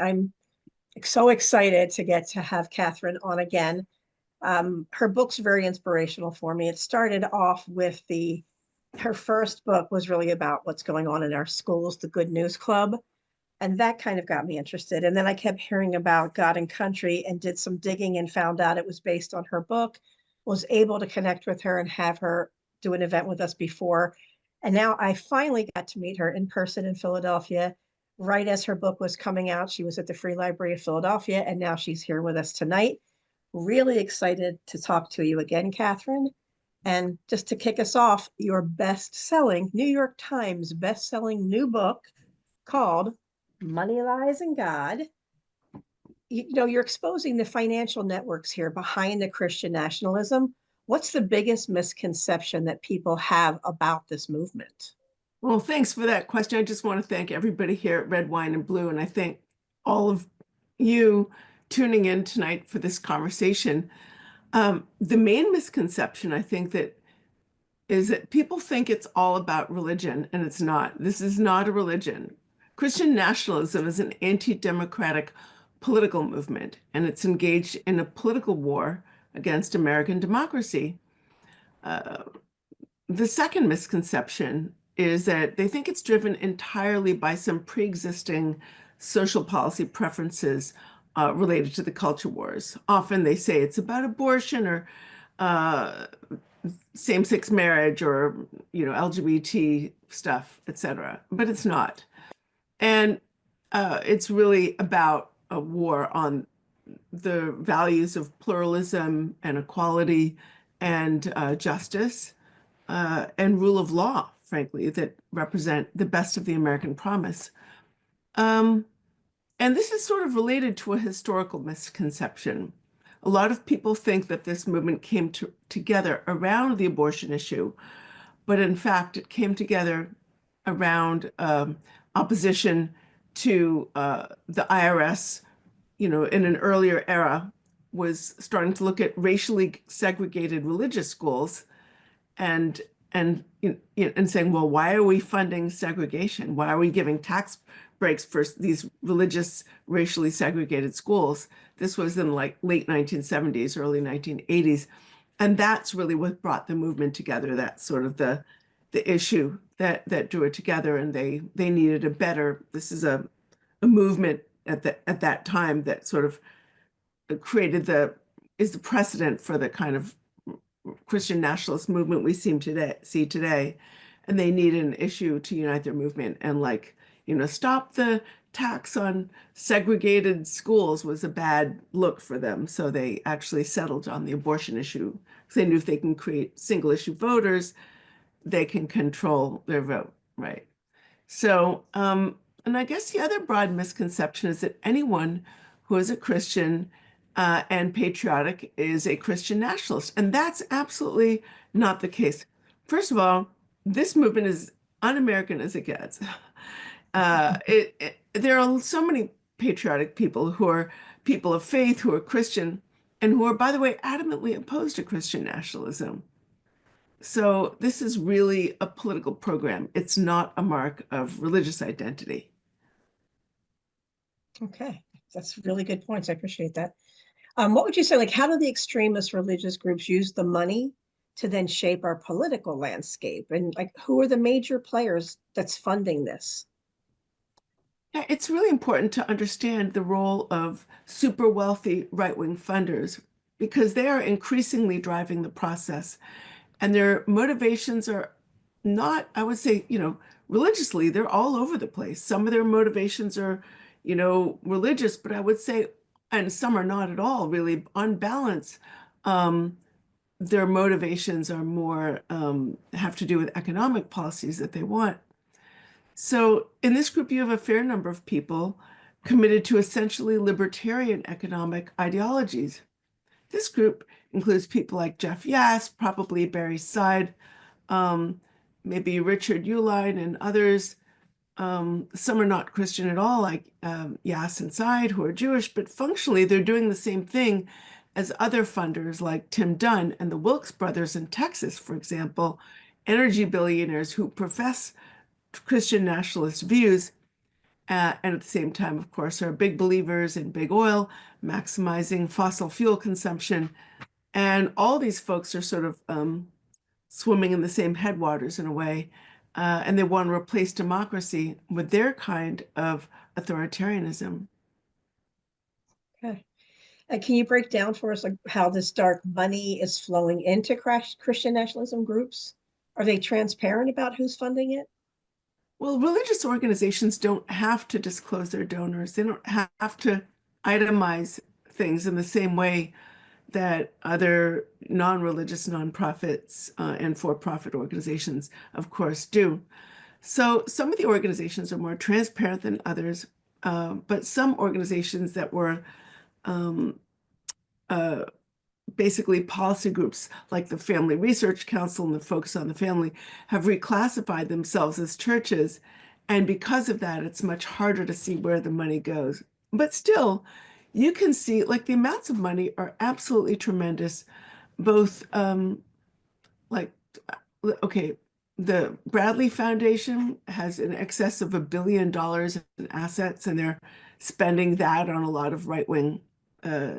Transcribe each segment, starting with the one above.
I'm so excited to get to have Katherine on again. Her book's very inspirational for me. It started off with her first book was really about what's going on in our schools, the Good News Club. And that kind of got me interested. And then I kept hearing about God and Country and did some digging and found out it was based on her book, was able to connect with her and have her do an event with us before. And now I finally got to meet her in person in Philadelphia, right as her book was coming out. She was at the Free Library of Philadelphia, and now she's here with us tonight. Really excited to talk to you again, Katherine. And just to kick us off, your best-selling, New York Times best-selling new book called Money, Lies, and God. You're exposing the financial networks here behind the Christian nationalism. What's the biggest misconception that people have about this movement? Well, thanks for that question. I just want to thank everybody here at Red Wine and Blue, and I thank all of you tuning in tonight for this conversation. The main misconception, I think, that is that people think it's all about religion, and it's not. This is not a religion. Christian nationalism is an anti-democratic political movement, and it's engaged in a political war against American democracy. The second misconception is that they think it's driven entirely by some pre-existing social policy preferences related to the culture wars. Often they say it's about abortion or same-sex marriage or LGBT stuff, etc. But it's not. And it's really about a war on the values of pluralism and equality and justice and rule of law, frankly, that represent the best of the American promise. And this is sort of related to a historical misconception. A lot of people think that this movement came together around the abortion issue, but in fact, it came together around opposition to the IRS, in an earlier era, was starting to look at racially segregated religious schools and saying, well, why are we funding segregation? Why are we giving tax breaks for these religious, racially segregated schools? This was in like late 1970s, early 1980s. And that's really what brought the movement together. That's sort of the issue that drew it together. And they needed a better, this is a movement at that time that sort of created is the precedent for the kind of Christian nationalist movement we see today. And they need an issue to unite their movement. And stop the tax on segregated schools was a bad look for them. So they actually settled on the abortion issue. Because they knew if they can create single issue voters, they can control their vote, right? So, and I guess the other broad misconception is that anyone who is a Christian and patriotic is a Christian nationalist. And that's absolutely not the case. First of all, this movement is un-American as it gets. There are so many patriotic people who are people of faith, who are Christian, and who are, by the way, adamantly opposed to Christian nationalism. So this is really a political program. It's not a mark of religious identity. Okay, that's really good points. I appreciate that. What would you say, how do the extremist religious groups use the money to then shape our political landscape? And who are the major players that's funding this? Yeah, it's really important to understand the role of super wealthy right-wing funders because they are increasingly driving the process. And their motivations are not, I would say, religiously, they're all over the place. Some of their motivations are, religious, but I would say, and some are not at all, really. On balance, their motivations are more, have to do with economic policies that they want. So in this group, you have a fair number of people committed to essentially libertarian economic ideologies. This group includes people like Jeff Yass, probably Barry Seid, maybe Richard Uihlein and others. Some are not Christian at all, like Yass and Seid, who are Jewish, but functionally they're doing the same thing as other funders like Tim Dunn and the Wilks brothers in Texas, for example, energy billionaires who profess Christian nationalist views and at the same time, of course, are big believers in big oil, maximizing fossil fuel consumption. And all these folks are sort of swimming in the same headwaters in a way. And they want to replace democracy with their kind of authoritarianism. Okay. And can you break down for us like how this dark money is flowing into Christian nationalism groups? Are they transparent about who's funding it? Well, religious organizations don't have to disclose their donors. They don't have to itemize things in the same way that other non-religious nonprofits and for-profit organizations, of course, do. So some of the organizations are more transparent than others, but some organizations that were um, uh, basically policy groups like the Family Research Council and the Focus on the Family have reclassified themselves as churches. And because of that, it's much harder to see where the money goes. But still, you can see like the amounts of money are absolutely tremendous. Both like, okay, the Bradley Foundation has in excess of $1 billion in assets, and they're spending that on a lot of right-wing uh,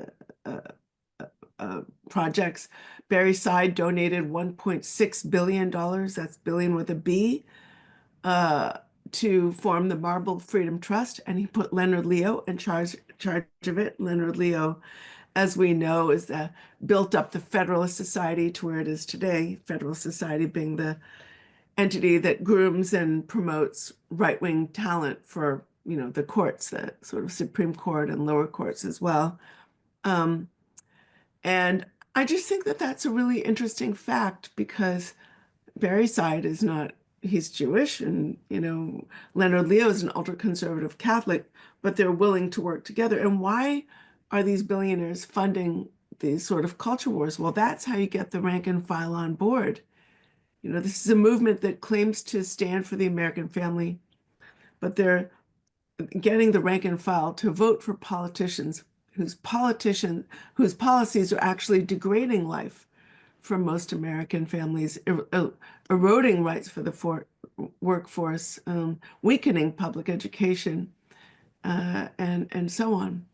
uh, projects. Barry Side donated $1.6 billion, that's billion with a B, uh, to form the Marble Freedom Trust, and he put Leonard Leo in charge of it. Leonard Leo, as we know, is built up the Federalist Society to where it is today. Federalist Society being the entity that grooms and promotes right-wing talent for, the courts, the sort of Supreme Court and lower courts as well. Um, and I just think that that's a really interesting fact because Barry Side is not, he's Jewish, and, Leonard Leo is an ultra-conservative Catholic, but they're willing to work together. And why are these billionaires funding these sort of culture wars? Well, that's how you get the rank and file on board. This is a movement that claims to stand for the American family, but they're getting the rank and file to vote for whose policies are actually degrading life for most American families, eroding rights for the workforce, weakening public education, and so on.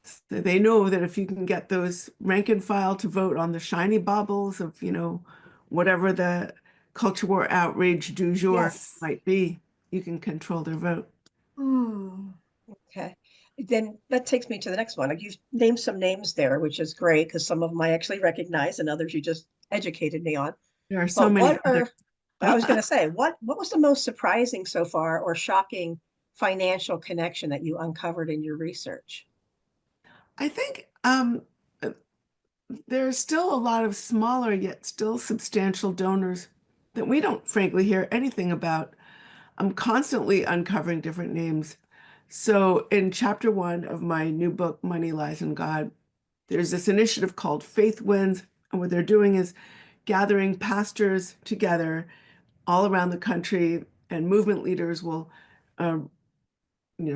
So they know that if you can get those rank and file to vote on the shiny baubles of, whatever the culture war outrage du jour Yes. might be, you can control their vote. Hmm. Okay. Then that takes me to the next one. Like, you've named some names there, which is great because some of them I actually recognize and others you just educated me on. There are so But many what others. are, I was going to say, what was the most surprising so far or shocking financial connection that you uncovered in your research? I think there's still a lot of smaller yet still substantial donors that we don't frankly hear anything about. I'm constantly uncovering different names. So in chapter 1 of my new book, Money Lies in God, there's this initiative called Faith Wins. And what they're doing is gathering pastors together all around the country, and movement leaders will um,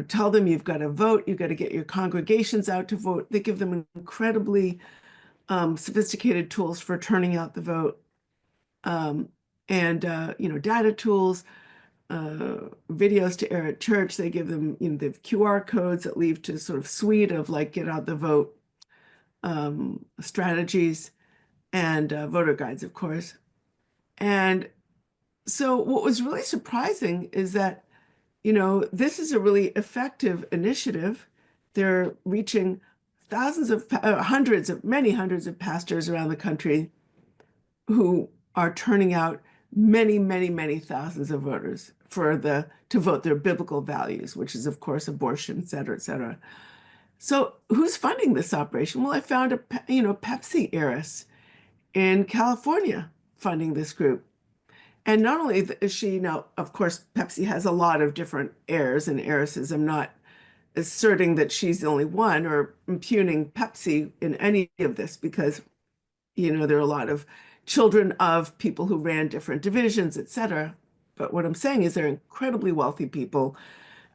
tell them you've got to vote, you've got to get your congregations out to vote. They give them incredibly sophisticated tools for turning out the vote, um, and data tools, videos to air at church. They give them, the QR codes that lead to sort of suite of like get out the vote strategies, and voter guides, of course. And so what was really surprising is that, this is a really effective initiative. They're reaching many hundreds of pastors around the country who are turning out many, many, many thousands of voters to vote their biblical values, which is, of course, abortion, et cetera, et cetera. So who's funding this operation? Well, I found Pepsi heiress in California funding this group. And not only is she now, of course, Pepsi has a lot of different heirs and heiresses. I'm not asserting that she's the only one or impugning Pepsi in any of this because, there are a lot of children of people who ran different divisions, et cetera. But what I'm saying is they're incredibly wealthy people.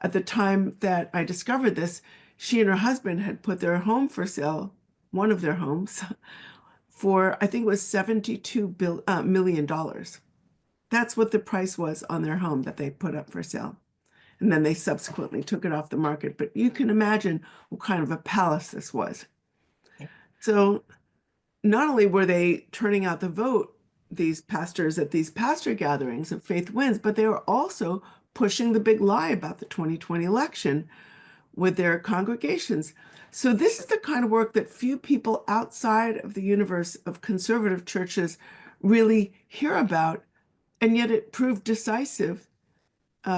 At the time that I discovered this, she and her husband had put their home for sale, one of their homes, for I think it was $72 million. That's what the price was on their home that they put up for sale. and then they subsequently took it off the market. But you can imagine what kind of a palace this was. So not only were they turning out the vote, these pastors at these pastor gatherings of Faith Wins, but they were also pushing the big lie about the 2020 election with their congregations. So this is the kind of work that few people outside of the universe of conservative churches really hear about, and yet it proved decisive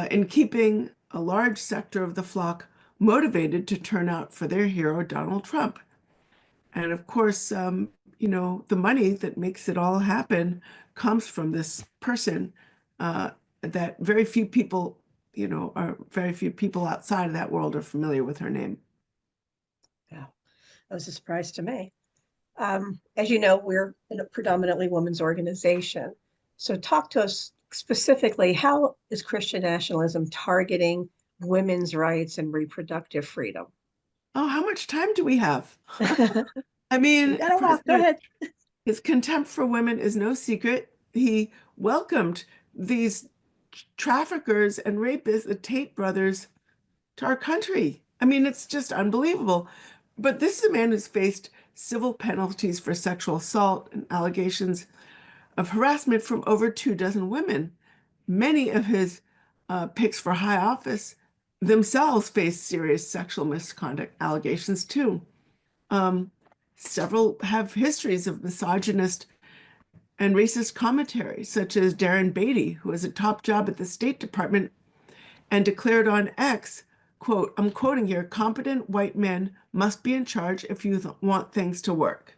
in keeping a large sector of the flock motivated to turn out for their hero, Donald Trump. And of course, the money that makes it all happen comes from this person that very few people, very few people outside of that world are familiar with her name. Yeah, that was a surprise to me. As you know, we're a predominantly women's organization. So talk to us specifically, how is Christian nationalism targeting women's rights and reproductive freedom? Oh, how much time do we have? You I mean, got a lot. Go ahead. his contempt for women is no secret. He welcomed these traffickers and rapists, the Tate brothers, to our country. I mean, it's just unbelievable. But this is a man who's faced civil penalties for sexual assault and allegations of harassment from over 24 women. Many of his picks for high office themselves face serious sexual misconduct allegations too. Several have histories of misogynist and racist commentary, such as Darren Beatty, who has a top job at the State Department and declared on X, quote, I'm quoting here, competent white men must be in charge if you want things to work.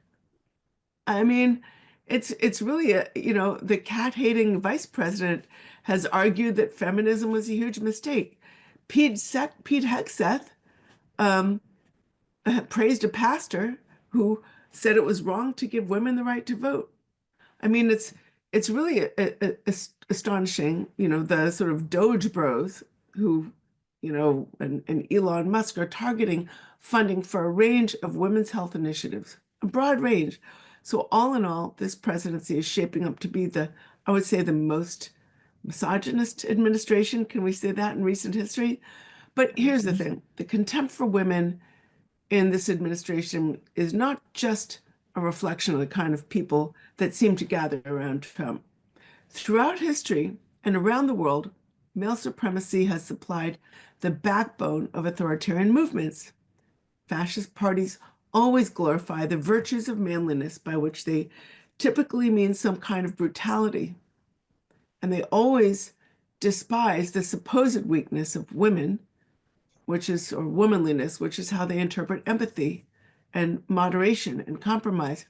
I mean, it's really the cat-hating vice president has argued that feminism was a huge mistake. Pete Hegseth praised a pastor who said it was wrong to give women the right to vote. I mean, it's really astonishing, the sort of Doge bros who, and Elon Musk are targeting funding for a range of women's health initiatives, a broad range. So all in all, this presidency is shaping up to be I would say, the most misogynist administration. Can we say that in recent history? But here's the thing, the contempt for women in this administration is not just a reflection of the kind of people that seem to gather around Trump. Throughout history and around the world, male supremacy has supplied the backbone of authoritarian movements. Fascist parties always glorify the virtues of manliness, by which they typically mean some kind of brutality. And they always despise the supposed weakness of women, or womanliness, which is how they interpret empathy and moderation and compromise.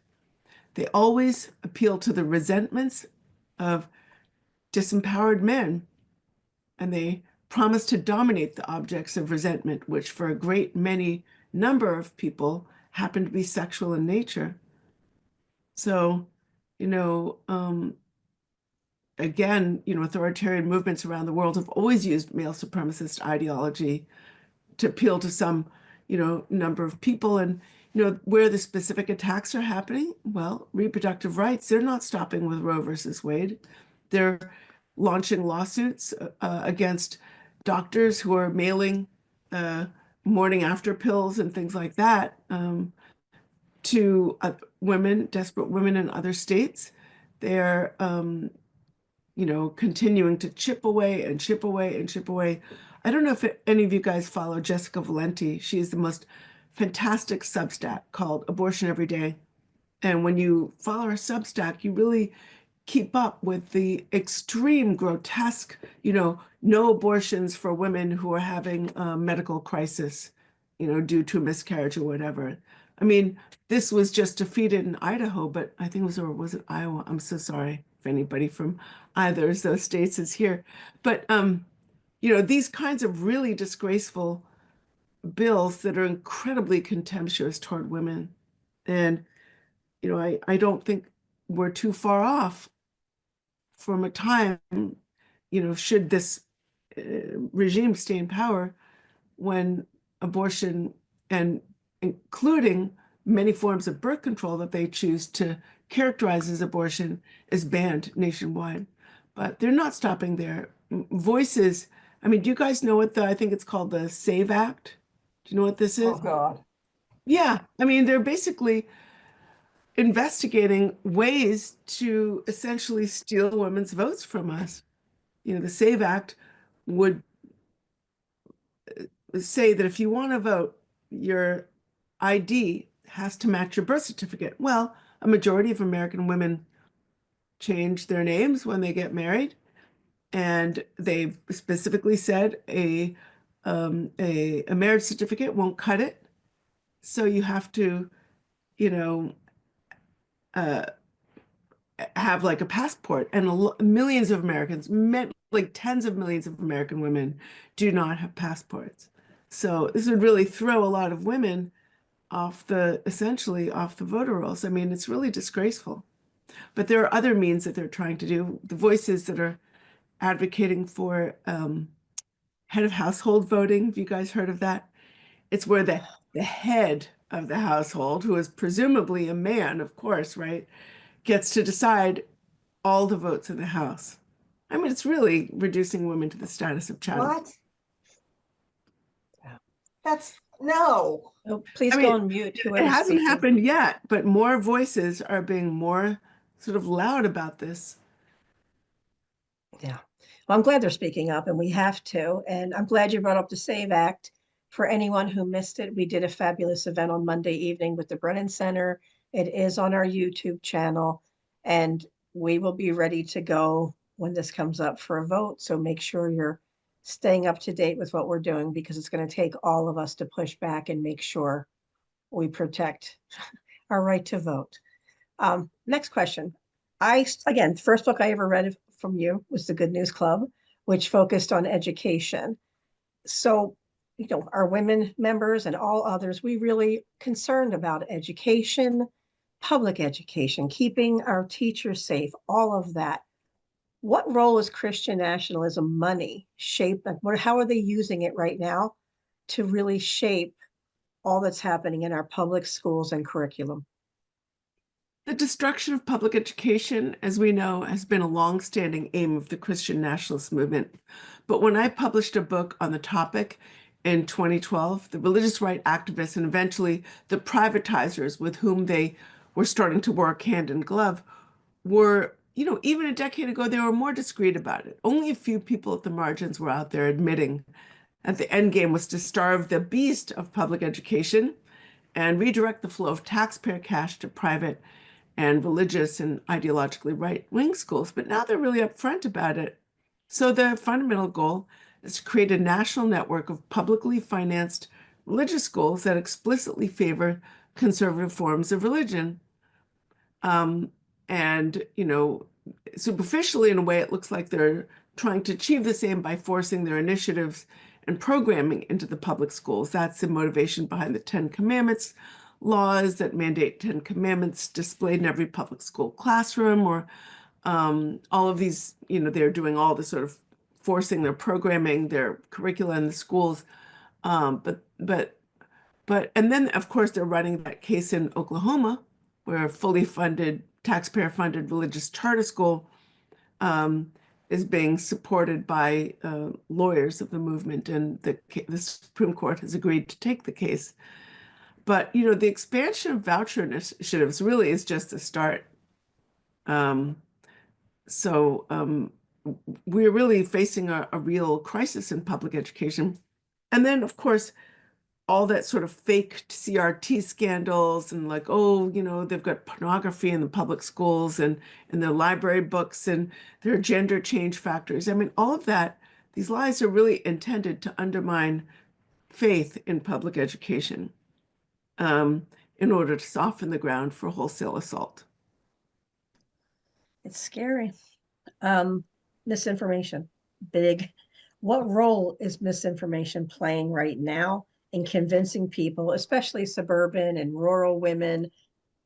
They always appeal to the resentments of disempowered men, and they promise to dominate the objects of resentment, which for a great many number of people happen to be sexual in nature. So, again, authoritarian movements around the world have always used male supremacist ideology to appeal to some, number of people. And, where the specific attacks are happening, well, reproductive rights, they're not stopping with Roe versus Wade. They're launching lawsuits against doctors who are mailing morning after pills and things like that to women, desperate women in other states. They're, continuing to chip away and chip away and chip away. I don't know if any of you guys follow Jessica Valenti. She's the most fantastic Substack called Abortion Every Day. And when you follow her Substack, you really keep up with the extreme grotesque, no abortions for women who are having a medical crisis, due to a miscarriage or whatever. I mean, this was just defeated in Idaho, but I think was it Iowa? I'm so sorry if anybody from either of those states is here. But, these kinds of really disgraceful bills that are incredibly contemptuous toward women. And, I don't think we're too far off from a time, should this regime stay in power, when abortion, and including many forms of birth control that they choose to characterize as abortion, is banned nationwide. But they're not stopping there. Voices I mean, do you guys know what I think it's called the SAVE Act? Do you know what this Oh, is? God. Yeah, I mean, they're basically investigating ways to essentially steal women's votes from us. The SAVE Act would say that if you want to vote, your ID has to match your birth certificate. Well, a majority of American women change their names when they get married, and they've specifically said a marriage certificate won't cut it. So you have to, you know, uh, have like a passport, and millions of Americans, like tens of millions of American women, do not have passports. So this would really throw a lot of women essentially off the voter rolls. I mean, it's really disgraceful. But there are other means that they're trying to do. The voices that are advocating for head of household voting. Have you guys heard of that? It's where the head of the household, who is presumably a man, of course, right, gets to decide all the votes in the House. I mean, it's really reducing women to the status of chattel. What? That's no. Oh, please I go mean, on mute, it whoever's hasn't speaking. happened yet, but more voices are being more sort of loud about this. Yeah. Well, I'm glad they're speaking up, and we have to. And I'm glad you brought up the SAVE Act. For anyone who missed it, we did a fabulous event on Monday evening with the Brennan Center. It is on our YouTube channel, and we will be ready to go when this comes up for a vote. So make sure you're staying up to date with what we're doing, because it's going to take all of us to push back and make sure we protect our right to vote. Next question. Again, the first book I ever read from you was The Good News Club, which focused on education. So, our women members and all others, we really concerned about education, public education, keeping our teachers safe, all of that. What role is Christian nationalism money shape? How are they using it right now to really shape all that's happening in our public schools and curriculum? The destruction of public education, as we know, has been a long-standing aim of the Christian nationalist movement. But when I published a book on the topic in 2012, the religious right activists and eventually the privatizers with whom they were starting to work hand in glove were, even a decade ago, they were more discreet about it. Only a few people at the margins were out there admitting that the end game was to starve the beast of public education and redirect the flow of taxpayer cash to private and religious and ideologically right-wing schools. But now they're really upfront about it. So the fundamental goal is to create a national network of publicly financed religious schools that explicitly favor conservative forms of religion. And, superficially, in a way, it looks like they're trying to achieve the same by forcing their initiatives and programming into the public schools. That's the motivation behind the Ten Commandments laws that mandate Ten Commandments displayed in every public school classroom, or all of these, they're doing all the sort of forcing their programming, their curricula in the schools. And then, of course, they're running that case in Oklahoma, where a fully funded, taxpayer-funded religious charter school is being supported by lawyers of the movement, and the Supreme Court has agreed to take the case. But, the expansion of voucher initiatives really is just a start. So we're really facing a real crisis in public education. And then, of course, all that sort of fake CRT scandals and like, oh, they've got pornography in the public schools and in their library books, and there are gender change factors. I mean, all of that, these lies are really intended to undermine faith in public education in order to soften the ground for wholesale assault. It's scary. Misinformation, big. What role is misinformation playing right now in convincing people, especially suburban and rural women,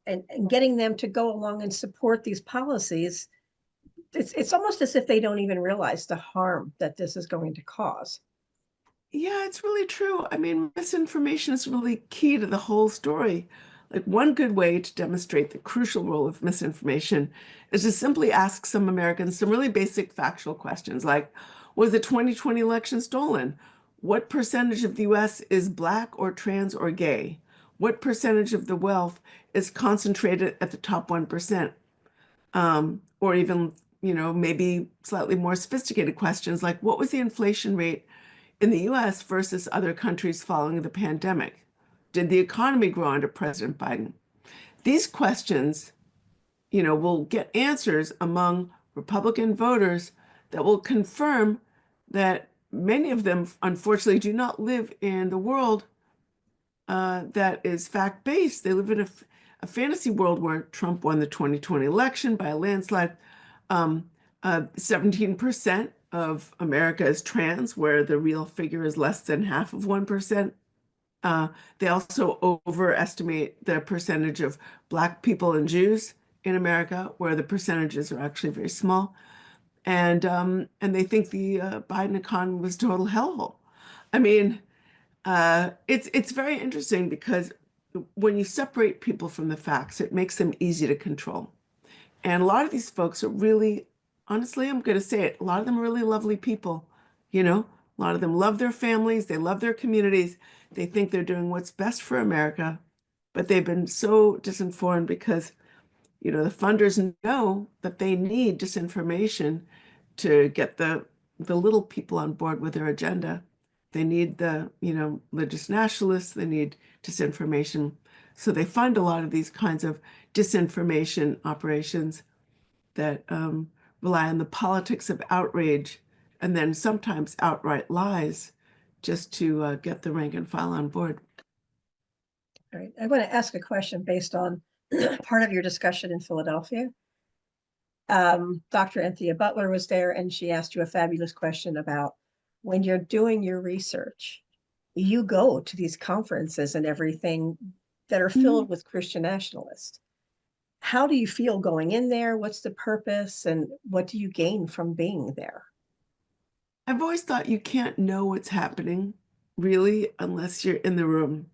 and getting them to go along and support these policies? It's almost as if they don't even realize the harm that this is going to cause. Yeah, it's really true. I mean, misinformation is really key to the whole story. Like, one good way to demonstrate the crucial role of misinformation is to simply ask some Americans some really basic factual questions like, Was the 2020 election stolen? What percentage of the US is Black or trans or gay? What percentage of the wealth is concentrated at the top 1%? Or even, maybe slightly more sophisticated questions like what was the inflation rate in the US versus other countries following the pandemic? Did the economy grow under President Biden? These questions, will get answers among Republican voters that will confirm that many of them, unfortunately, do not live in the world that is fact-based. They live in a fantasy world where Trump won the 2020 election by a landslide. 17% of America is trans, where the real figure is less than half of 1%. They also overestimate the percentage of Black people and Jews in America, where the percentages are actually very small. And they think the Biden economy was total hellhole. I mean, it's very interesting because when you separate people from the facts, it makes them easy to control. And a lot of these folks are really, honestly, I'm going to say it, a lot of them are really lovely people. A lot of them love their families, they love their communities, they think they're doing what's best for America, but they've been so disinformed because, the funders know that they need disinformation to get the little people on board with their agenda. They need the, religious nationalists, they need disinformation. So they fund a lot of these kinds of disinformation operations that rely on the politics of outrage and then sometimes outright lies just to get the rank and file on board. All right. I want to ask a question based on part of your discussion in Philadelphia. Dr. Anthea Butler was there, and she asked you a fabulous question about when you're doing your research, you go to these conferences and everything that are filled with Christian nationalists. How do you feel going in there? What's the purpose, and what do you gain from being there? I've always thought you can't know what's happening, really, unless you're in the room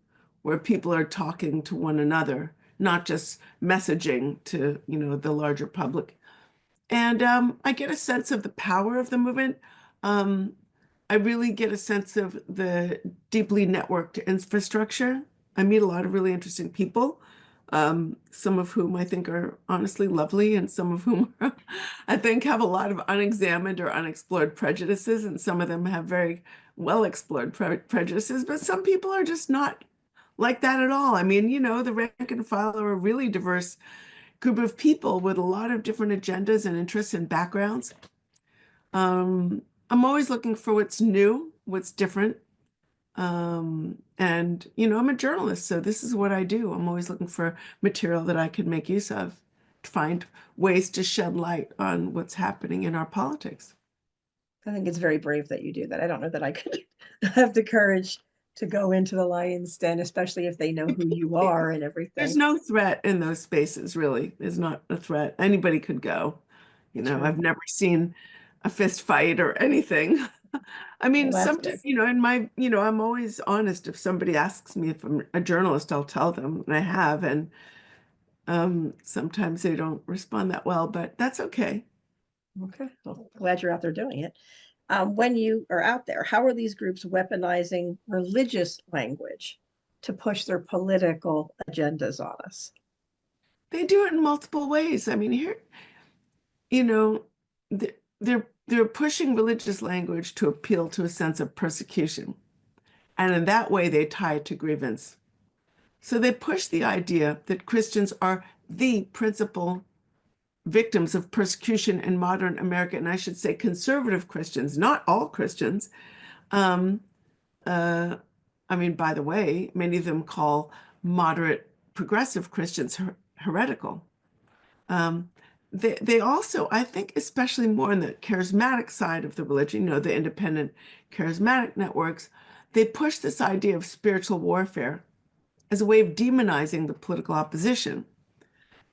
where people are talking to one another, not just messaging to, the larger public. And I get a sense of the power of the movement. I really get a sense of the deeply networked infrastructure. I meet a lot of really interesting people, some of whom I think are honestly lovely, and some of whom I think have a lot of unexamined or unexplored prejudices, and some of them have very well explored prejudices, but some people are just not like that at all. I mean, the rank and file are a really diverse group of people with a lot of different agendas and interests and backgrounds. I'm always looking for what's new, what's different. And, I'm a journalist, so this is what I do. I'm always looking for material that I can make use of to find ways to shed light on what's happening in our politics. I think it's very brave that you do that. I don't know that I could have the courage to go into the lion's den, especially if they know who you are and everything. There's no threat in those spaces, really. There's not a threat. Anybody could go. True. I've never seen a fist fight or anything. I mean, Well, that's sometimes, good. in my, I'm always honest. If somebody asks me if I'm a journalist, I'll tell them, and I have. And sometimes they don't respond that well, but that's okay. Okay, well, glad you're out there doing it. When you are out there, how are these groups weaponizing religious language to push their political agendas on us? They do it in multiple ways. I mean, here, they're pushing religious language to appeal to a sense of persecution. And in that way, they tie it to grievance. So they push the idea that Christians are the principal victims of persecution in modern America, and I should say conservative Christians, not all Christians. I mean, by the way, many of them call moderate progressive Christians heretical. They also, I think, especially more on the charismatic side of the religion, the independent charismatic networks, they push this idea of spiritual warfare as a way of demonizing the political opposition.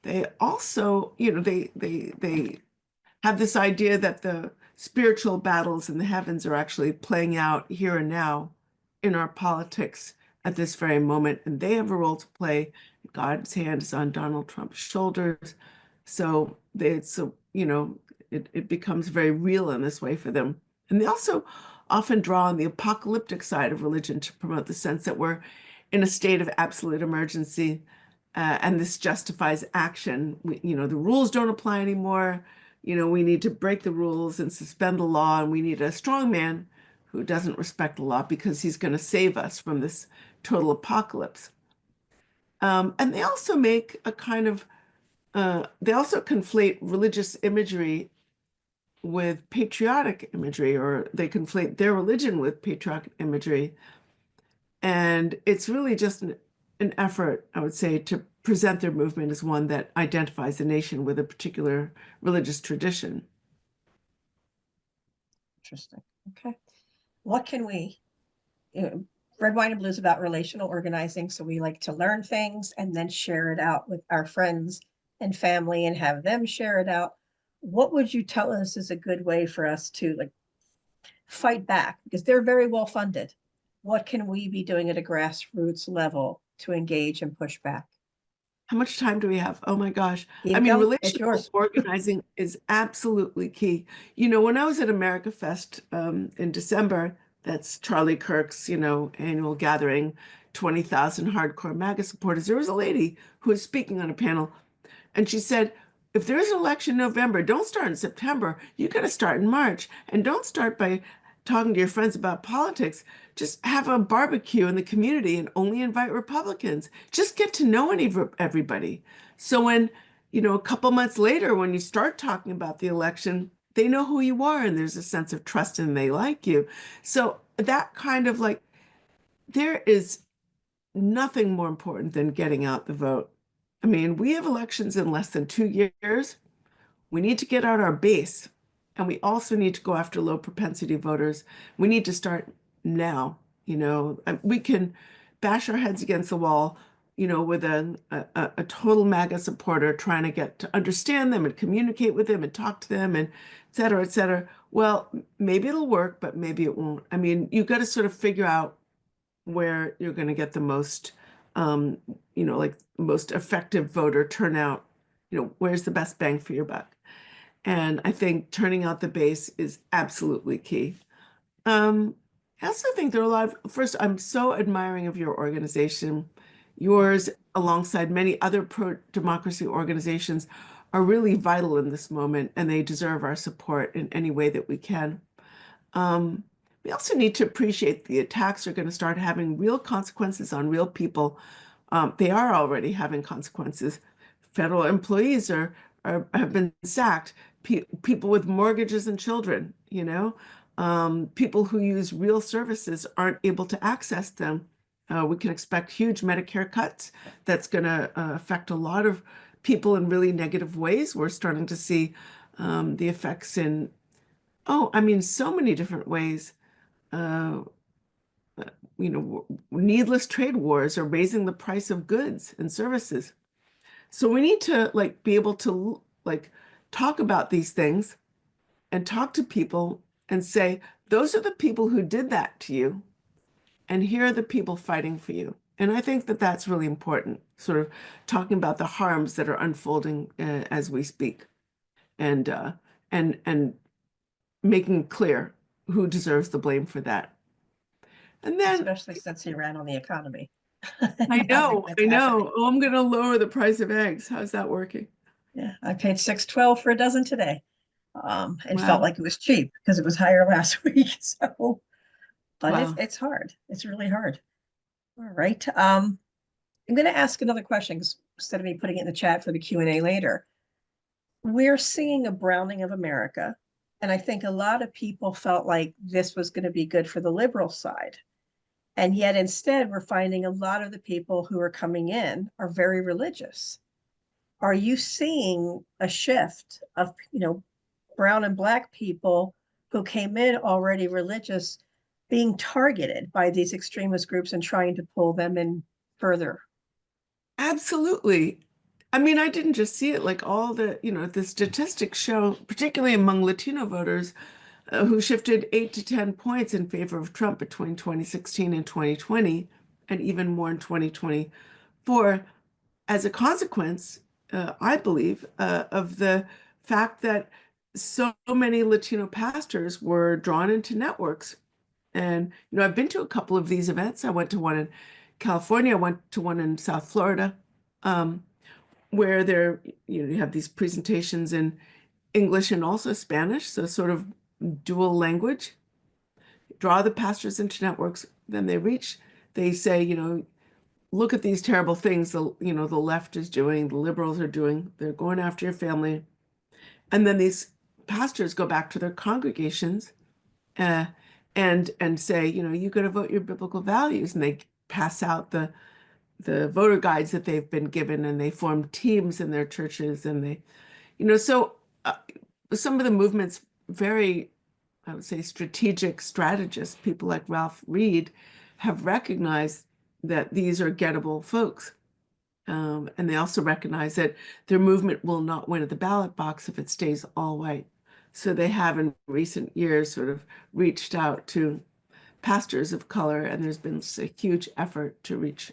They also, they have this idea that the spiritual battles in the heavens are actually playing out here and now in our politics at this very moment, and they have a role to play. God's hand is on Donald Trump's shoulders. So it becomes very real in this way for them, And they also often draw on the apocalyptic side of religion to promote the sense that we're in a state of absolute emergency, and this justifies action. The rules don't apply anymore. We need to break the rules and suspend the law, and we need a strong man who doesn't respect the law because he's going to save us from this total apocalypse. And they also make a kind of, they also conflate religious imagery with patriotic imagery, or they conflate their religion with patriotic imagery. And it's really just an effort, I would say, to present their movement as one that identifies the nation with a particular religious tradition. Interesting. Okay. What can we, Red Wine and Blue is about relational organizing. So we like to learn things and then share it out with our friends and family and have them share it out. What would you tell us is a good way for us to fight back? Because they're very well funded. What can we be doing at a grassroots level to engage and push back? How much time do we have? Oh my gosh. You I mean, go. It's relational yours. organizing is absolutely key. When I was at America Fest in December, that's Charlie Kirk's, annual gathering, 20,000 hardcore MAGA supporters, there was a lady who was speaking on a panel, and she said, if there's an election in November, don't start in September. You got to start in March. And don't start by talking to your friends about politics. Just have a barbecue in the community and only invite Republicans. Just get to know everybody. So when, a couple months later, when you start talking about the election, they know who you are and there's a sense of trust and they like you. So that kind of there is nothing more important than getting out the vote. I mean, we have elections in less than 2 years. We need to get out our base, and we also need to go after low propensity voters. We need to start now. We can bash our heads against the wall, with a total MAGA supporter trying to get to understand them and communicate with them and talk to them and et cetera, et cetera. Well, maybe it'll work, but maybe it won't. I mean, you've got to sort of figure out where you're going to get the most, most effective voter turnout. Where's the best bang for your buck? And I think turning out the base is absolutely key. I also think there are a lot of, first, I'm so admiring of your organization. Yours, alongside many other pro-democracy organizations, are really vital in this moment, and they deserve our support in any way that we can. We also need to appreciate the attacks are going to start having real consequences on real people. They are already having consequences. Federal employees have been sacked. People with mortgages and children, people who use real services aren't able to access them. We can expect huge Medicare cuts. That's going to affect a lot of people in really negative ways. We're starting to see the effects in, so many different ways. Needless trade wars are raising the price of goods and services. So we need to be able to talk about these things and talk to people and say, those are the people who did that to you, and here are the people fighting for you. And I think that that's really important, sort of talking about the harms that are unfolding as we speak, and making clear who deserves the blame for that. And then Especially since he ran on the economy. I know. Oh, I'm going to lower the price of eggs. How's that working? Yeah, I paid $6.12 for a dozen today. And felt Wow. like it was cheap because it was higher last week. So, but Wow. it's hard. It's really hard. All right. I'm going to ask another question because instead of me putting it in the chat for the Q&A later, we're seeing a browning of America. And I think a lot of people felt like this was going to be good for the liberal side. And yet instead, we're finding a lot of the people who are coming in are very religious. Are you seeing a shift of, brown and black people who came in already religious being targeted by these extremist groups and trying to pull them in further? Absolutely. I mean, I didn't just see it, all the statistics show, particularly among Latino voters, who shifted 8 to 10 points in favor of Trump between 2016 and 2020, and even more in 2024, as a consequence, I believe, of the fact that so many Latino pastors were drawn into networks. And, I've been to a couple of these events. I went to one in California, I went to one in South Florida, um, where you have these presentations in English and also Spanish, so sort of dual language. Draw the pastors into networks, then they say, look at these terrible things the left is doing, the liberals are doing, they're going after your family. And then these pastors go back to their congregations uh, and say, you got to vote your biblical values, and they pass out the voter guides that they've been given, and they form teams in their churches, and so uh, some of the movement's very, I would say, strategic strategists, people like Ralph Reed, have recognized that these are gettable folks. And they also recognize that their movement will not win at the ballot box if it stays all white. So they have in recent years sort of reached out to pastors of color, and there's been a huge effort to reach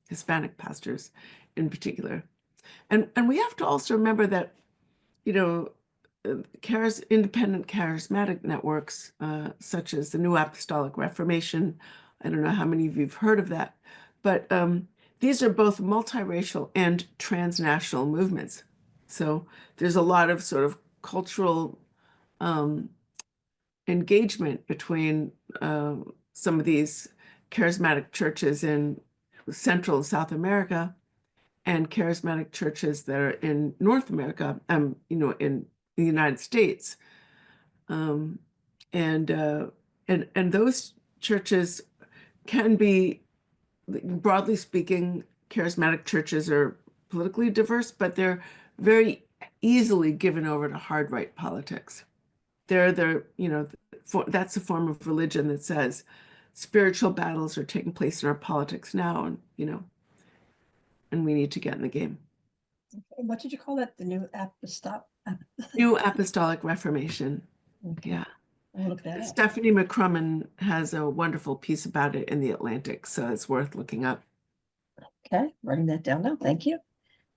Hispanic pastors in particular. And we have to also remember that, independent charismatic networks, such as the New Apostolic Reformation, I don't know how many of you have heard of that, but these are both multiracial and transnational movements. So there's a lot of sort of cultural engagement between some of these charismatic churches in Central and South America and charismatic churches that are in North America, in the United States. Um, and, uh, and those churches can be, broadly speaking, charismatic churches are politically diverse, but they're very easily given over to hard right politics. That's a form of religion that says spiritual battles are taking place in our politics now, and we need to get in the game. What did you call that? The new New Apostolic Reformation. Okay. Yeah. I'll look that up. Stephanie McCrummen has a wonderful piece about it in The Atlantic, so it's worth looking up. Okay, writing that down now. Thank you.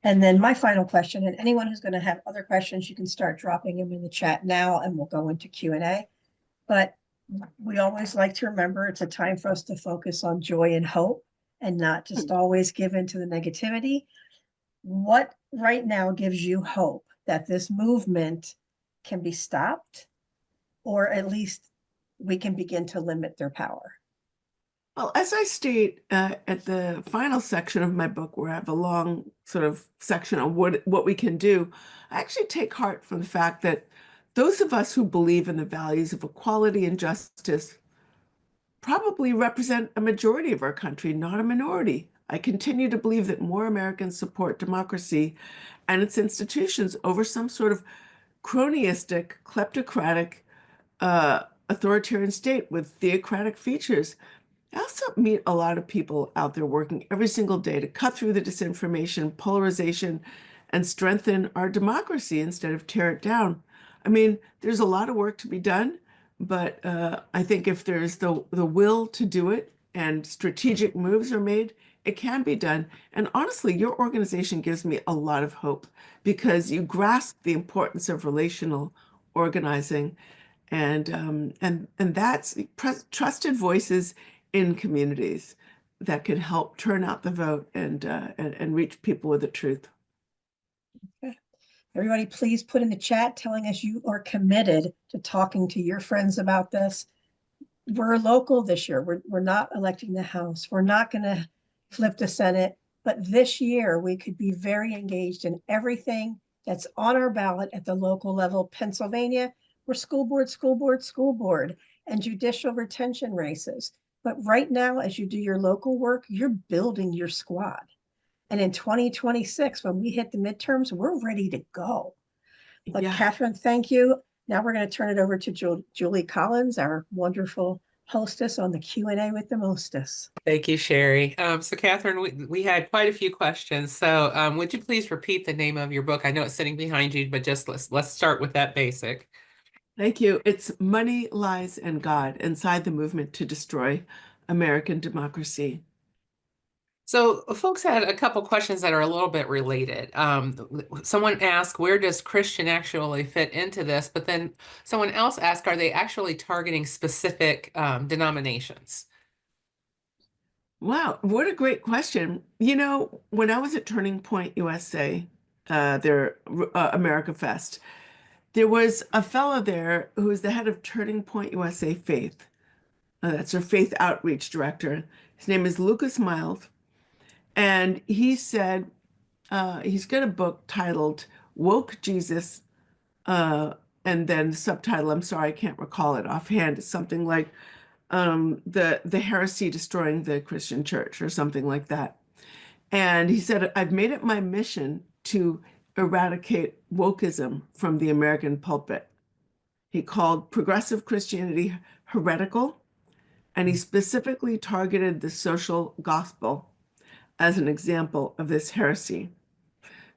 And then my final question, and anyone who's going to have other questions, you can start dropping them in the chat now, and we'll go into Q&A. But we always like to remember it's a time for us to focus on joy and hope and not just always give into the negativity. What right now gives you hope that this movement can be stopped, or at least we can begin to limit their power? Well, as I state at the final section of my book, where I have a long sort of section on what we can do, I actually take heart from the fact that those of us who believe in the values of equality and justice probably represent a majority of our country, not a minority. I continue to believe that more Americans support democracy and its institutions over some sort of cronyistic, kleptocratic, authoritarian state with theocratic features. I also meet a lot of people out there working every single day to cut through the disinformation, polarization, and strengthen our democracy instead of tear it down. I mean, there's a lot of work to be done, but I think if there's the will to do it and strategic moves are made, it can be done. And honestly, your organization gives me a lot of hope because you grasp the importance of relational organizing, and that's trusted voices in communities that can help turn out the vote and reach people with the truth. Okay. Everybody, please put in the chat telling us you are committed to talking to your friends about this. We're local this year. We're not electing the House. We're not going to flip the Senate. But this year, we could be very engaged in everything that's on our ballot at the local level. Pennsylvania, we're school board, and judicial retention races. But right now, as you do your local work, you're building your squad. And in 2026, when we hit the midterms, we're ready to go. But Yeah. Katherine, thank you. Now we're going to turn it over to Julie Collins, our wonderful hostess on the Q&A with the mostess. Thank you, Sherry. So Katherine, we had quite a few questions. So would you please repeat the name of your book? I know it's sitting behind you, but just let's start with that basic. Thank you. It's Money, Lies, and God: Inside the Movement to Destroy American Democracy. So folks had a couple questions that are a little bit related. Someone asked, where does Christian actually fit into this? But then someone else asked, are they actually targeting specific denominations? Wow, what a great question. When I was at Turning Point USA, their America Fest, there was a fellow there who was the head of Turning Point USA Faith. That's their faith outreach director. His name is Lucas Mild. And he said he's got a book titled Woke Jesus, uh, and then subtitle, I'm sorry, I can't recall it offhand. It's something like the heresy destroying the Christian church or something like that. And he said, I've made it my mission to eradicate wokeism from the American pulpit. He called progressive Christianity heretical, and he specifically targeted the social gospel as an example of this heresy.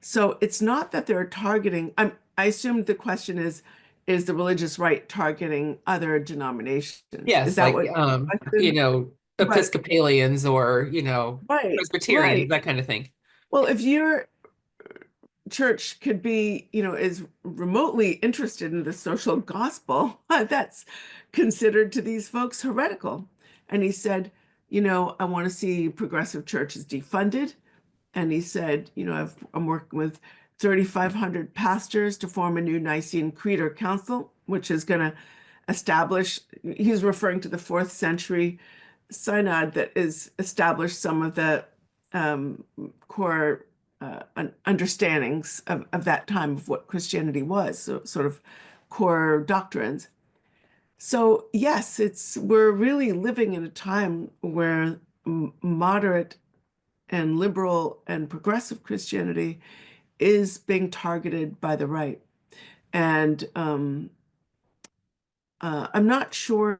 So it's not that they're targeting, I assume the question is the religious right targeting other denominations? Is Yes, that like what your question? But Episcopalians or right, Presbyterians, right. that kind of thing. Well, if your church could be, is remotely interested in the social gospel, that's considered to these folks heretical. And he said, I want to see progressive churches defunded. And he said, I'm working with 3,500 pastors to form a new Nicene Creed or Council, which is going to establish, he's referring to the fourth century synod that is established some of the core understandings of that time of what Christianity was, so sort of core doctrines. So yes, we're really living in a time where moderate and liberal and progressive Christianity is being targeted by the right. And I'm not sure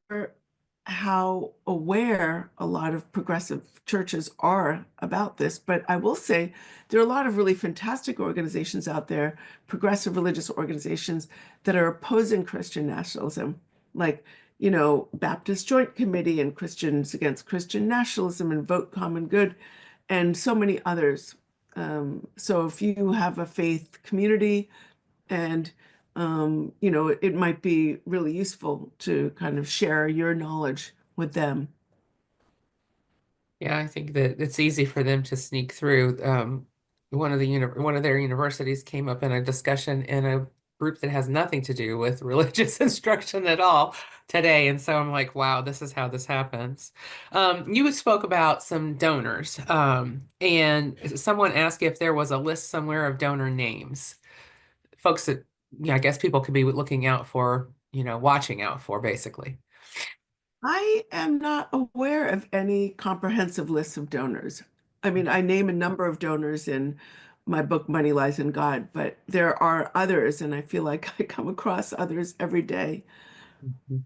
how aware a lot of progressive churches are about this, but I will say there are a lot of really fantastic organizations out there, progressive religious organizations that are opposing Christian nationalism, like, Baptist Joint Committee and Christians Against Christian Nationalism and Vote Common Good, and so many others. So if you have a faith community and it might be really useful to kind of share your knowledge with them. Yeah, I think that it's easy for them to sneak through. One of their universities came up in a discussion in a group that has nothing to do with religious instruction at all today. And so I'm like, wow, this is how this happens. You spoke about some donors, and someone asked if there was a list somewhere of donor names, folks that, yeah, I guess people could be looking out for, watching out for, basically. I am not aware of any comprehensive list of donors. I mean, I name a number of donors in my book, Money Lies in God, but there are others, and I feel like I come across others every day. Mhm.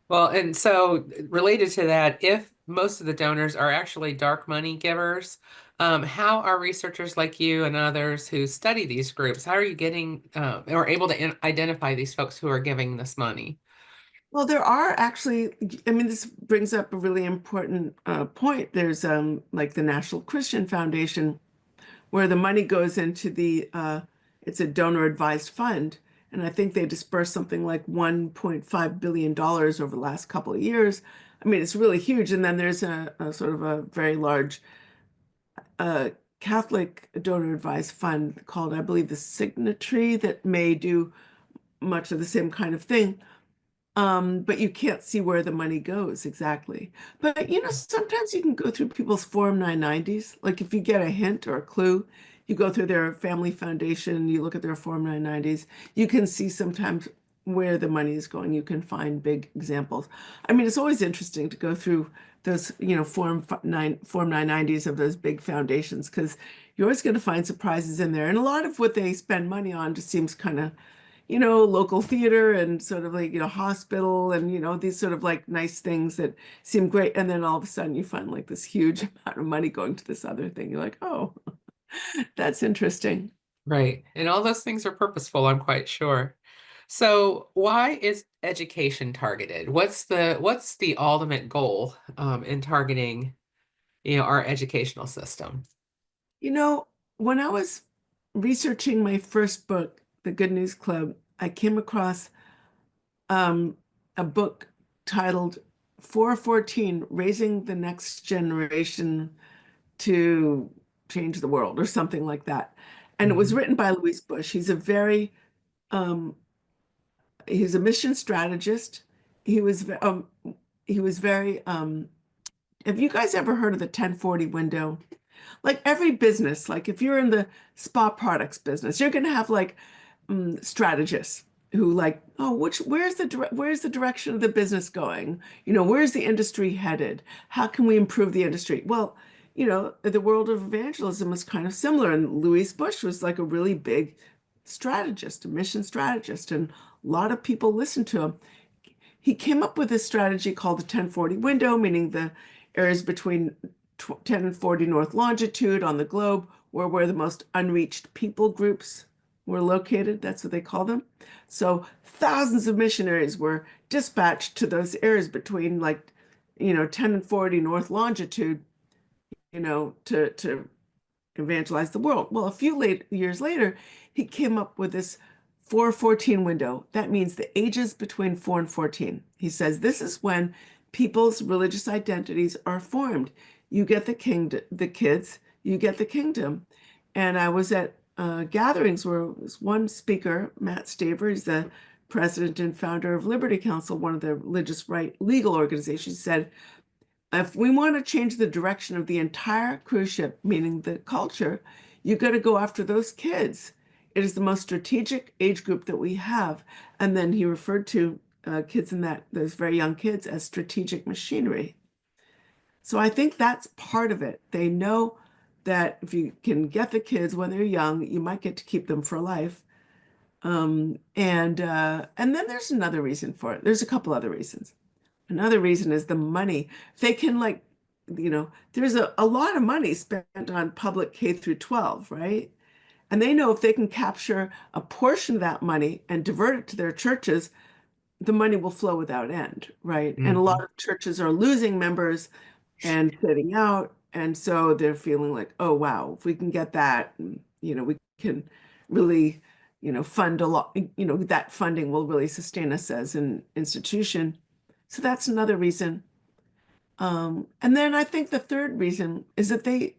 Well, and so related to that, if most of the donors are actually dark money givers, how are researchers like you and others who study these groups, how are you getting or able to identify these folks who are giving this money? Well, there are actually, I mean, this brings up a really important point. There's like the National Christian Foundation, where the money goes into it's a donor advised fund. And I think they dispersed something like $1.5 billion over the last couple of years. I mean, it's really huge. And then there's a sort of a very large Catholic donor advised fund called, I believe, the Signatory, that may do much of the same kind of thing. But you can't see where the money goes exactly. But sometimes you can go through people's Form 990s. Like if you get a hint or a clue, you go through their family foundation, you look at their Form 990s, you can see sometimes where the money is going. You can find big examples. I mean, it's always interesting to go through those, Form 990s of those big foundations, because you're always going to find surprises in there. And a lot of what they spend money on just seems kind of local theater and sort of like, hospital and, these sort of like nice things that seem great. And then all of a sudden you find like this huge amount of money going to this other thing. You're like, oh, that's interesting. Right. And all those things are purposeful, I'm quite sure. So why is education targeted? What's the ultimate goal in targeting, our educational system. You know, when I was researching my first book, The Good News Club, I came across um, a book titled 414, Raising the Next Generation to Change the World, or something like that. And it was Mhm. written by Louis Bush. Um, he's a mission strategist. He was he was very have you guys ever heard of the 1040 window? Like every business, like if you're in the spa products business, you're going to have like strategists who like, oh, where's the direction of the business going? Where's the industry headed? How can we improve the industry? Well, the world of evangelism is kind of similar, and Louis Bush was like a really big strategist, a mission strategist, and a lot of people listened to him. He came up with this strategy called the 1040 window, meaning the areas between 10 and 40 north longitude on the globe were where the most unreached people groups were located. That's what they call them. So thousands of missionaries were dispatched to those areas between 10 and 40 north longitude, to evangelize the world. Well, a few years later, he came up with this 414 window. That means the ages between 4 and 14. He says this is when people's religious identities are formed. You get the kids, you get the kingdom. And I was at gatherings where one speaker, Matt Staver, he's the president and founder of Liberty Council, one of the religious right legal organizations, said, if we want to change the direction of the entire cruise ship, meaning the culture, you got to go after those kids. It is the most strategic age group that we have. And then he referred to kids in those very young kids as strategic machinery. So I think that's part of it. They know that if you can get the kids when they're young, you might get to keep them for life. And then there's another reason for it. There's a couple other reasons. Another reason is the money. They can there's a lot of money spent on public K through 12, right? And they know if they can capture a portion of that money and divert it to their churches, the money will flow without end, right? And a lot Mhm. of churches are losing members and sitting out. And so they're feeling like, oh, wow, if we can get that, we can really, fund a lot, that funding will really sustain us as an institution. So that's another reason. And then I think the third reason is that a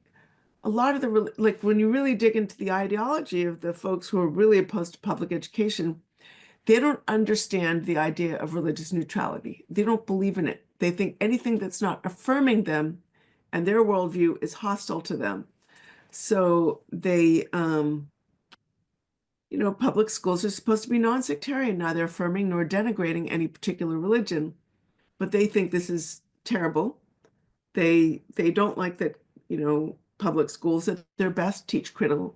lot of like when you really dig into the ideology of the folks who are really opposed to public education, they don't understand the idea of religious neutrality. They don't believe in it. They think anything that's not affirming them and their worldview is hostile to them. So public schools are supposed to be non-sectarian, neither affirming nor denigrating any particular religion. But they think this is terrible. They don't like that, public schools at their best teach critical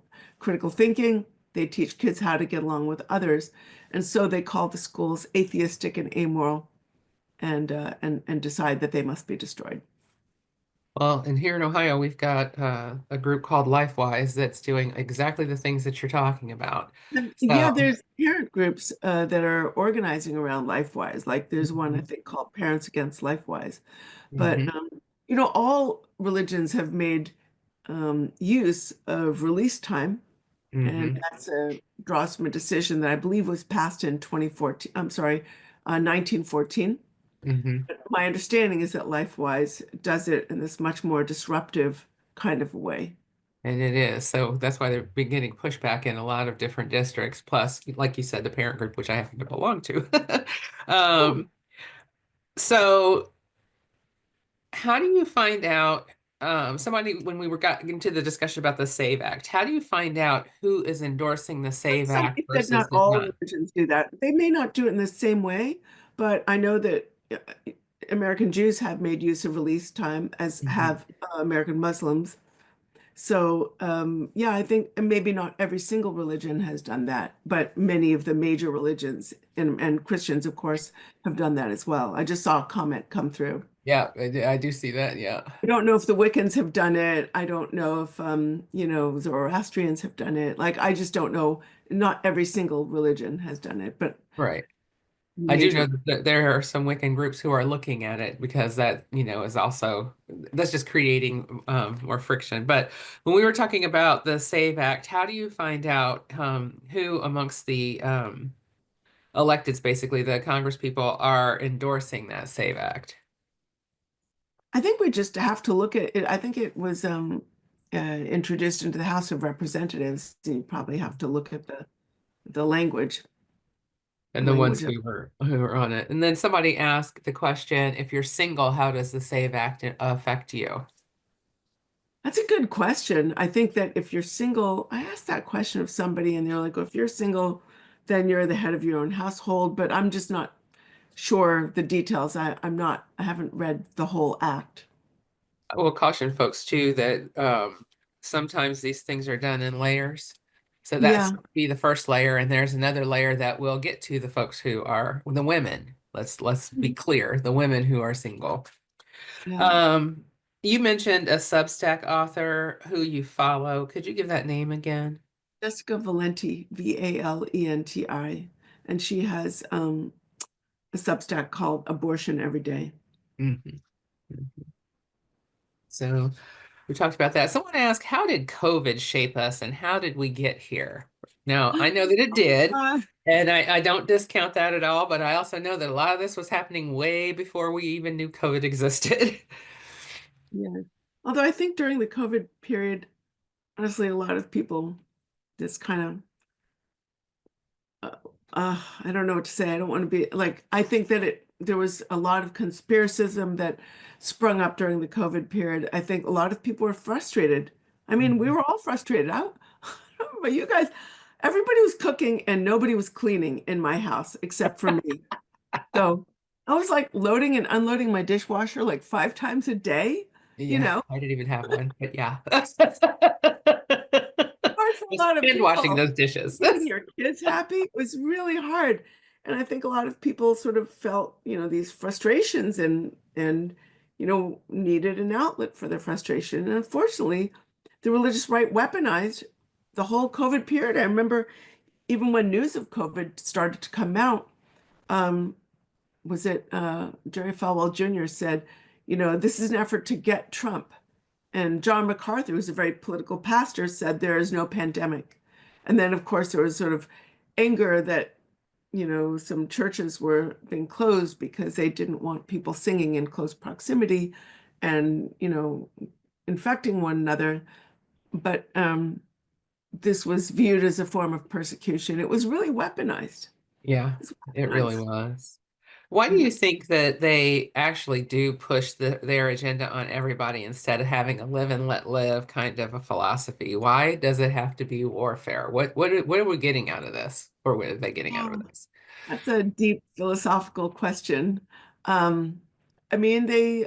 thinking. They teach kids how to get along with others. And so they call the schools atheistic and amoral and decide that they must be destroyed. Well, and here in Ohio, we've got a group called LifeWise that's doing exactly the things that you're talking about. And yeah, So, there's parent groups that are organizing around LifeWise. Like there's one I mhm, think called Parents Against LifeWise. But mhm, all religions have made use of release time, and mhm, that's draws from a decision that I believe was passed in 2014. I'm sorry, 1914. mhm. My understanding is that LifeWise does it in this much more disruptive kind of a way. And it is. So that's why they're beginning pushback in a lot of different districts. Plus, like you said, the parent group, which I happen to belong to. Oh, Um, so how do you find out, somebody, when we were got into the discussion about the SAVE Act, how do you find out who is endorsing the SAVE Act somebody said versus not who's all not? religions do that. They may not do it in the same way, but I know that American Jews have made use of release time, as Mhm. have American Muslims. So, yeah, I think maybe not every single religion has done that, but many of the major religions and Christians, of course, have done that as well. I just saw a comment come through. Yeah, I do see that. Yeah. I don't know if the Wiccans have done it. I don't know if, Zoroastrians have done it. Like, I just don't know. Not every single religion has done it, but Right. I do know major. that there are some Wiccan groups who are looking at it because that, is also that's just creating more friction. But when we were talking about the SAVE Act, how do you find out who amongst the electeds, basically the Congress people, are endorsing that SAVE Act? I think we just have to look at it. I think it was introduced into the House of Representatives. So you probably have to look at the And the ones language of. who are on it. And then somebody asked the question, if you're single, how does the SAVE Act affect you? That's a good question. I think that if you're single, I asked that question of somebody, and they're like, well, if you're single, then you're the head of your own household. But I'm just not sure the details. I haven't read the whole act. I will caution folks too that sometimes these things are done in layers. So that's Yeah, be the first layer, and there's another layer that will get to the folks who are the women. Let's be clear, the women who are single. yeah. Um, you mentioned a Substack author who you follow. Could you give that name again? Jessica Valenti, Valenti, and she has a Substack called Abortion Every Day. Mhm. So we talked about that. Someone asked, how did COVID shape us and how did we get here? Now, I know that it did, Uh, and I don't discount that at all, but I also know that a lot of this was happening way before we even knew COVID existed. yeah. Although I think during the COVID period, honestly, a lot of people just kind of I don't know what to say. I don't want to be like, I think that there was a lot of conspiracism that sprung up during the COVID period. I think a lot of people were frustrated. I mean, we were all frustrated. I don't know about you guys. Everybody was cooking and nobody was cleaning in my house except for me. So I was like loading and unloading my dishwasher like 5 times a day, you Yeah, know, I didn't even have one, but yeah. hard for a Just lot of binge washing people. those dishes. Keeping your kids happy was really hard. And I think a lot of people sort of felt, these frustrations and needed an outlet for their frustration. And unfortunately, the religious right weaponized the whole COVID period. I remember even when news of COVID started to come out, um, was it Jerry Falwell Jr. said, this is an effort to get Trump. And John MacArthur, who's a very political pastor, said there is no pandemic. And then, of course, there was sort of anger that, some churches were being closed because they didn't want people singing in close proximity and, infecting one another. But this was viewed as a form of persecution. It was really weaponized. Yeah, It's it really weaponized. was. Why do you think that they actually do push their agenda on everybody instead of having a live and let live kind of a philosophy? Why does it have to be warfare? What are we getting out of this? Or what are they getting out of Oh, this? that's a deep philosophical question. Um, I mean, they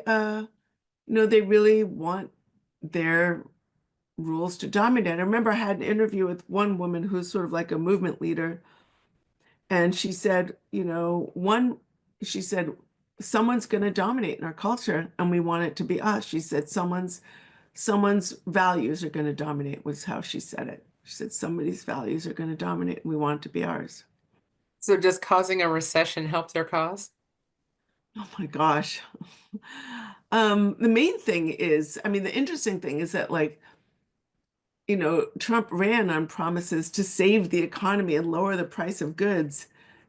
really want their rules to dominate. I remember I had an interview with one woman who's sort of like a movement leader, and she said, she said, someone's going to dominate in our culture, and we want it to be us. She said, someone's values are going to dominate, was how she said it. She said, somebody's values are going to dominate, and we want it to be ours. So does causing a recession help their cause? Oh my gosh. The main thing is, I mean, the interesting thing is that, like, Trump ran on promises to save the economy and lower the price of goods.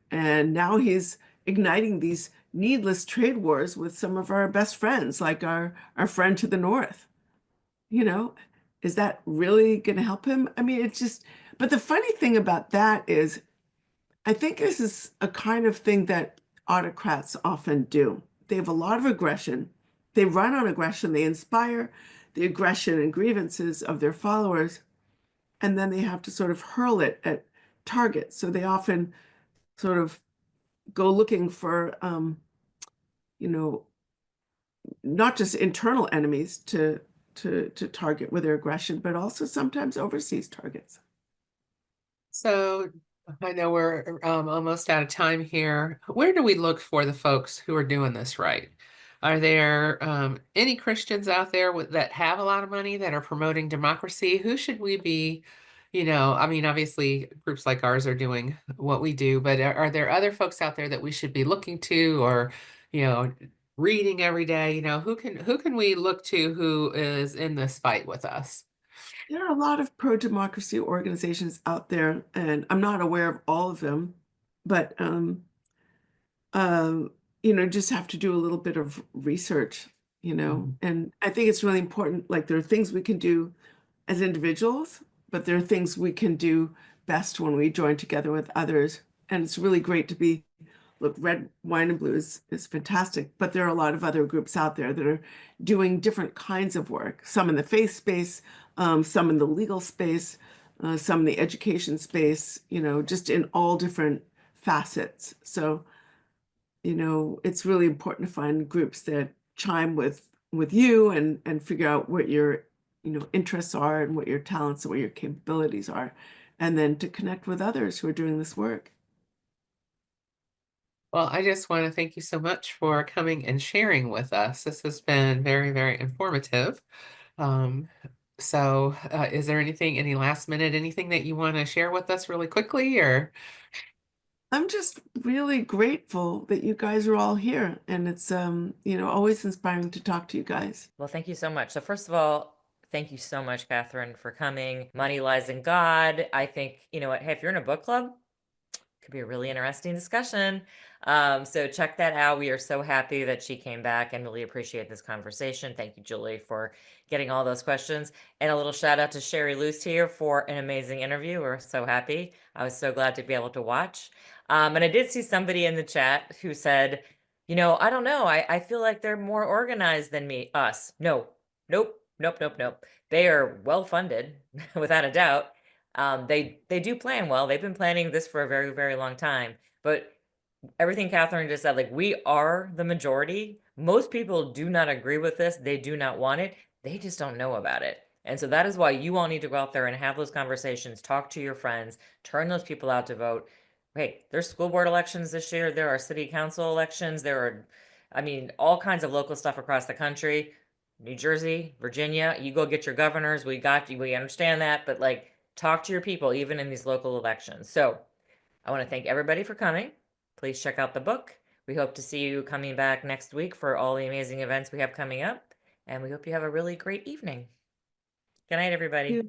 And now he's igniting these needless trade wars with some of our best friends, like our friend to the north. You know, is that really going to help him? I mean, but the funny thing about that is, I think this is a kind of thing that autocrats often do. They have a lot of aggression. They run on aggression. They inspire the aggression and grievances of their followers, and then they have to sort of hurl it at targets. So they often sort of go looking for, you know, not just internal enemies to target with their aggression, but also sometimes overseas targets. So I know we're almost out of time here. Where do we look for the folks who are doing this right? Are there any Christians out there that have a lot of money that are promoting democracy? Who should we be, I mean, obviously groups like ours are doing what we do, but are there other folks out there that we should be looking to or, you know, reading every day? Who can we look to who is in this fight with us? There are a lot of pro-democracy organizations out there, and I'm not aware of all of them, but um, just have to do a little bit of research, Mhm. and I think it's really important. Like there are things we can do as individuals, but there are things we can do best when we join together with others. And it's really great to be, look, Red, Wine, and Blue is fantastic, but there are a lot of other groups out there that are doing different kinds of work, some in the faith space, some in the legal space, some in the education space, just in all different facets. So, it's really important to find groups that chime with you and figure out what your interests are and what your talents and what your capabilities are, and then to connect with others who are doing this work. Well, I just want to thank you so much for coming and sharing with us. This has been very, very informative. Um, is there any last minute, anything that you want to share with us really quickly or? I'm just really grateful that you guys are all here, and it's always inspiring to talk to you guys. Well, thank you so much. So first of all, thank you so much, Catherine, for coming. Money lies in God. I think, you know what, hey, if you're in a book club, could be a really interesting discussion. So check that out. We are so happy that she came back and really appreciate this conversation. Thank you, Julie, for getting all those questions. And a little shout out to Sherry Luce here for an amazing interview. We're so happy. I was so glad to be able to watch. And I did see somebody in the chat who said, I don't know. I feel like they're more organized than us. No, nope, nope, nope, nope. They are well funded, without a doubt. They do plan well. They've been planning this for a very, very long time. But everything Catherine just said, like, we are the majority. Most people do not agree with this. They do not want it. They just don't know about it. And so that is why you all need to go out there and have those conversations, talk to your friends, turn those people out to vote. Hey, there's school board elections this year. There are city council elections. There are, I mean, all kinds of local stuff across the country. New Jersey, Virginia, you go get your governors. We got you. We understand that. But like, talk to your people, even in these local elections. So I want to thank everybody for coming. Please check out the book. We hope to see you coming back next week for all the amazing events we have coming up. And we hope you have a really great evening. Good night, everybody.